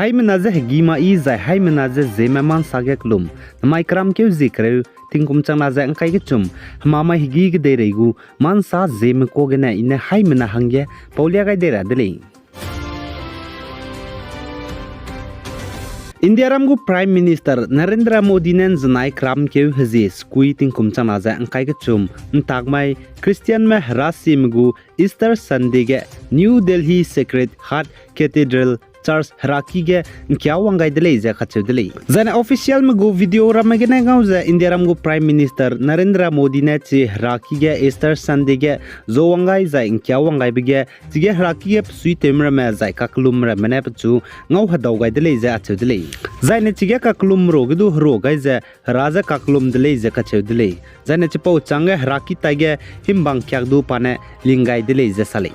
Haimanaze gima I zai haimanaze Zeme man sagek lum namai kram keu zikreu tingkum changna za angkai ke chum mama higi ke deregu man sa Zeme ko gena ine haimana hangye paulia gai dera dele India ramgu Prime Minister Narendra Modi nen zanai kram keu hazi skui tingkum changna za angkai ke chum ntagmai Christian me rasimgu Easter Sunday ge New Delhi Sacred Heart Cathedral Church Haraki ge kya wangai dele za khachu dele zana official me go video ramagene gau za India ramgu Prime Minister Narendra Modi ne chi Haraki ge Easter Sunday ge zo wangai za kya wangai bige chige Haraki ge sui temra me za kaklum ra mane pchu ngau hadau gai dele za achu dele zaine chige kaklum ro gidu ro gai za raja kaklum dele za khachu dele zaine chipau change Haraki tage himbang kyak du pane lingai dele za sale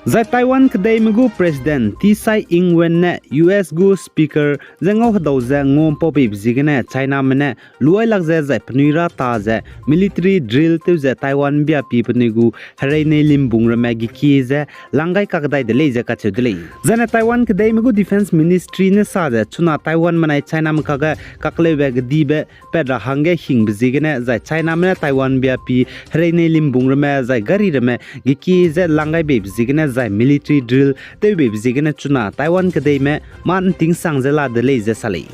Zai Taiwan kedai megu President Tsai Ing-wen ne US gu Speaker zengau hadau za ngom popi bzigene China mene luai lak za pnuira ta za military drill te za Taiwan bia pi pnigu harai ne limbung rama gi ki za langai kakdai de le za ka chudle zana Taiwan kedai megu Defense Ministry ne sa za chuna Taiwan manai China mkaga kakle bag di be pedra hange hing bzigene za China mene Taiwan bia pi harai ne limbung rama za gari rama gi ki za langai be bzigene military drill te be bzigena chuna Taiwan kadai me man ting sang zela de le za sale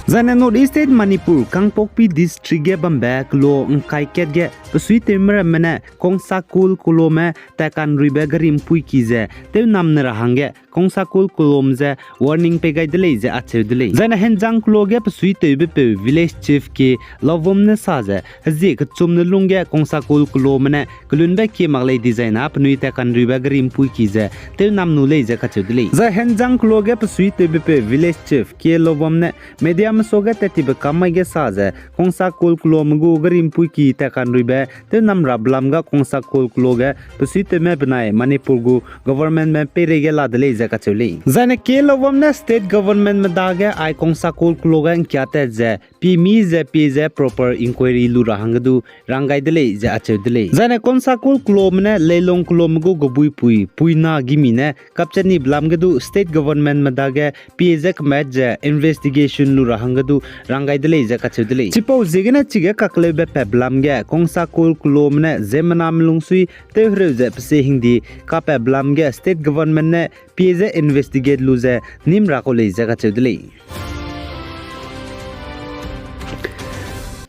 Zana North East State Manipur Kangpokpi District ge bambak lo ngkai ket ge sui temra mena kongsa kul kulome takan ribe garim pui kize te namna rahange kongsa kul kulomze warning pe gai dele ze ache dele zana henjang kloge sui tebe pe village chief ke lovom ne saze hazi k chumne lungge kongsa kul kulomne kulunbe ke magle design ap nui takan ribe garim pui kize te namnu le ze kache dele za henjang kloge sui tebe pe village chief ke lovom ne medium soga tetibe kamai ge saze kongsa kul kulomgu garim pui ki takan ribe te namra blamga kongsa kul kuloge pusite me bnai Manipur gu government me perege la dele za kachuli zane ke lovom na state government me dage ai kongsa kul kuloge kya te je pi mi je pi je proper inquiry lu rahangdu rangai dele za ache dele zane kongsa kul kulom ne leilong kulom gu gobui pui na gimi ne kapchani blamgdu state government me dage pi je kmet je investigation lu rahangdu rangai dele za kachudele chipo jigena chige kakle be peblamge kongsa kul kulomne zemanam lungsui te hreuze pse hindi ka peblamge state government ne pje investigate luze nimra ko le jaga chudele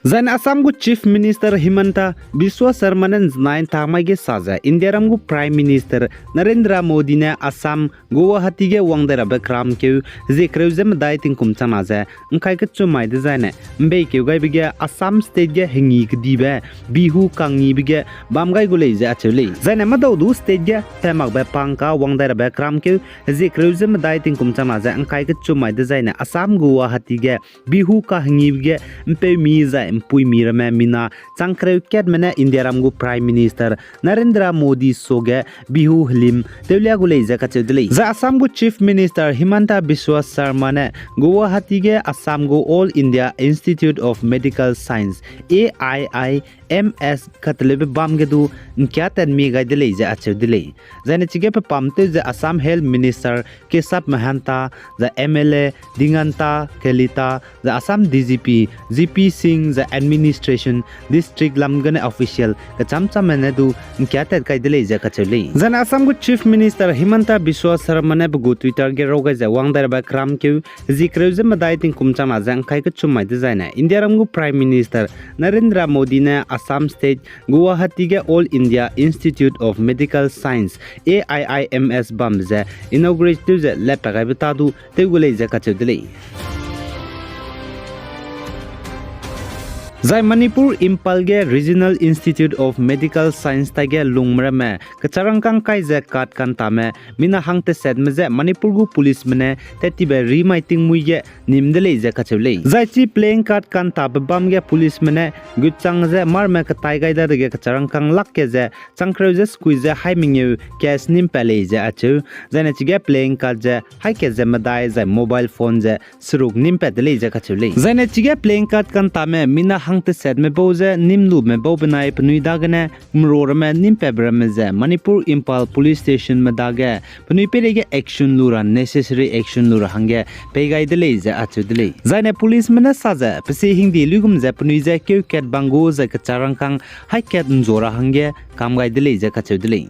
Zan Assam gu Chief Minister Himanta Biswa Sarma ne znain thamai ge saza India ram gu Prime Minister Narendra Modi ne Assam Guwahati ge wangdara be kram ke je kreuze dai ting kum chana za ngkai ke chumai de zaine mbe ke gai bige Assam state ge hingi ke dibe bihu kangi bige bamgai gule je achule zaine madau du state ge themak be pangka wangdara be kram ke je kreuze dai ting kum chana za ngkai ke chumai de zaine Assam Guwahati ge bihu ka hingi bige mpe mi za Pui mirame mina changkreu ket mena India ramgu Prime Minister Narendra Modi soge bihu hlim teulia gule ja kachudle za Assam gu Chief Minister Himanta Biswa Sarma ne Guwahati ge Assam gu All India Institute of Medical Science AIIMS khatlebe bamgedu nkya tan mi ga dele ja achudle zane chige pe pamte za Assam Health Minister Kesap Mahanta za MLA Dinganta Kelita za Assam DGP GP Singh the administration district lamgane official kachamcha menedu nkyatet kai dele ja kachuli zan Assam gu Chief Minister Himanta Biswa Sarma ne bu Twitter ge roga ja wangdar ba kram ke zikreuze madai ting kumchana jang kai ke chumai de zaina India ram gu Prime Minister Narendra Modi ne Assam state Guwahati ge All India Institute of Medical Science AIIMS bamze inaugurate to the lepa ga bitadu tegule ja kachudle Zai Manipur Impal ge Regional Institute of Medical Science ta ge lungmra me kacharang kang kai je kat kan ta me mina hangte set me je Manipur gu police mene teti be remaiting mui ge nimdele je kachule zai chi playing card kan ta bam ge police mene guchang je mar me ka tai gai da ge kacharang kang lak ke je changkreu je squeeze je hai mingyu cash nim pale je achu zane chi ge playing card je hai ke je madai je mobile phone je suruk nim pedele je kachule zane chi ge playing card kan ta me mina hangte set me boze nimlu me bobenai pnui dagane mror me nim pebrameze Manipur Impal Police Station madage pnui perege action lura necessary action lura hange pegai dele je achu dele zaine police mena saza psi hindi lugum je pnui je keu ket bango je kacharang kang hai ket nzora hange kamgai dele je kachu dele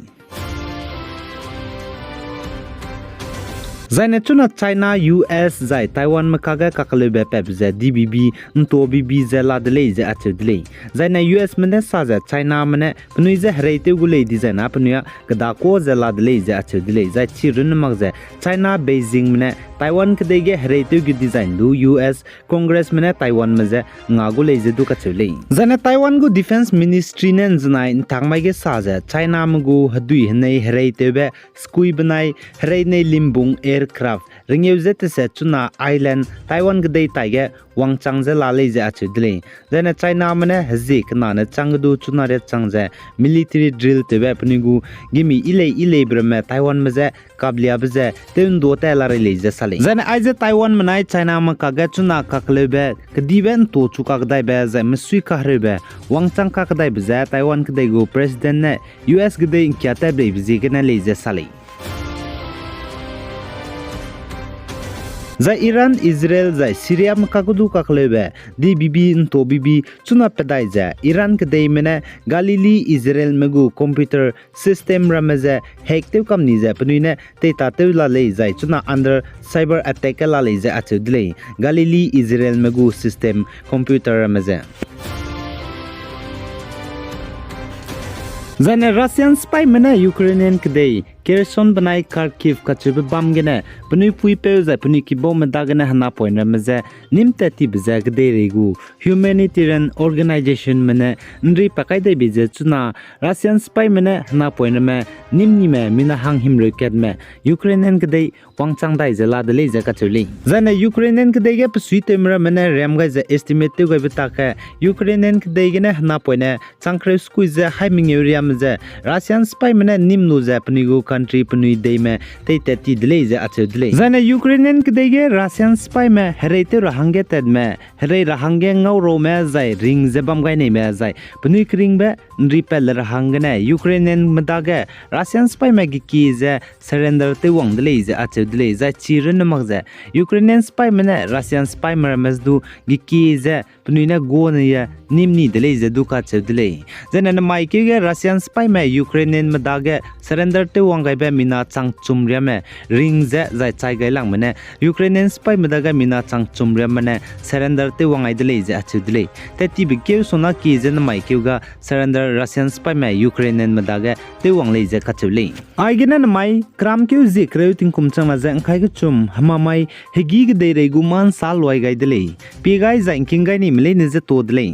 Zaine chuna China US zai Taiwan makaga kakalebe pebze DBB nto BB ze la dele je achudle zaine US mene saza China mene pnui je hreite gule design pnuya gada ko ze la dele je achudle zai chirun magze China Beijing mene Taiwan kdege hreite gu design du US Congress mene Taiwan meze ngagule je du kachule zaine Taiwan gu defense ministry nen znai thangmai ge saza China mgu hadui hnei hreite be skui banai hreine limbung aircraft ringeuze se chuna island Taiwan gdei taige wangchang je la leje achudle then China mane hazik na na changdu chuna re changje military drill tebe pnigu gimi ile brame Taiwan meze kablia beze ten do ta la leje sale then aize Taiwan manai China ma kaga chuna kaklebe kdiben to chuka gdai be ze msui kahrebe wangchang ka gdai beze Taiwan gdei go president ne US gdei kyata be beze gna leje sale Zai Iran Israel zai Syria makagudu kaklebe DBB nto BB chuna pedai za Iran kdei mena Galilee Israel megu computer system rameze hackte kamni za pnuine teta tewla le zai chuna under cyber attack la le za achudle Galilee Israel megu system computer rameze Zane Russian spy mena Ukrainian kdei Kherson banai Kharkiv kachib bamgene pnui pui pe za pnui ki bom dagane hana poina meze nimte ti bza gdei regu humanitarian organization mena nri pakai dei bije chuna Russian spy mena hana poina me nimni me mina hang him roket me Ukrainian kdei wangchang dai zela de le za kachuli zane Ukrainian kdei ge psui temra mena ram ga za estimate te ga bita ka Ukrainian kdei ge na hana poina changkre squeeze za haiming area meze Russian spy mena nimnu za pnui go country pnui dei me te ti dele je achudle zane Ukrainian kdei ge Russian spy me hereite rahange ted me here rahange ngau me zai ring je bam gai nei me zai pnui kring be nri pel rahang ne Ukrainian madage Russian spy me gi ki je surrender te wang dele je achudle zai chirin mag je Ukrainian spy me ne Russian spy mer mesdu gi ki je pnui na go ne ya nimni dele je du ka chudle zane na mai ke ge Russian spy me Ukrainian madage surrender te wang gai be mina chang chumria me ring je zai chai gai lang mane Ukrainian spy madaga mina chang chumria mane surrender te wang ai dele je achudle te ti bi ke sona ki je na mai ke ga surrender Russian spy me Ukrainian madaga te wang le je kachule ai gena na mai kram ke ji kreu ting kum chang ma je khai ge chum hama mai hegi ge de re gu man sal loi gai dele pi gai za king gai ni mle ne je to dele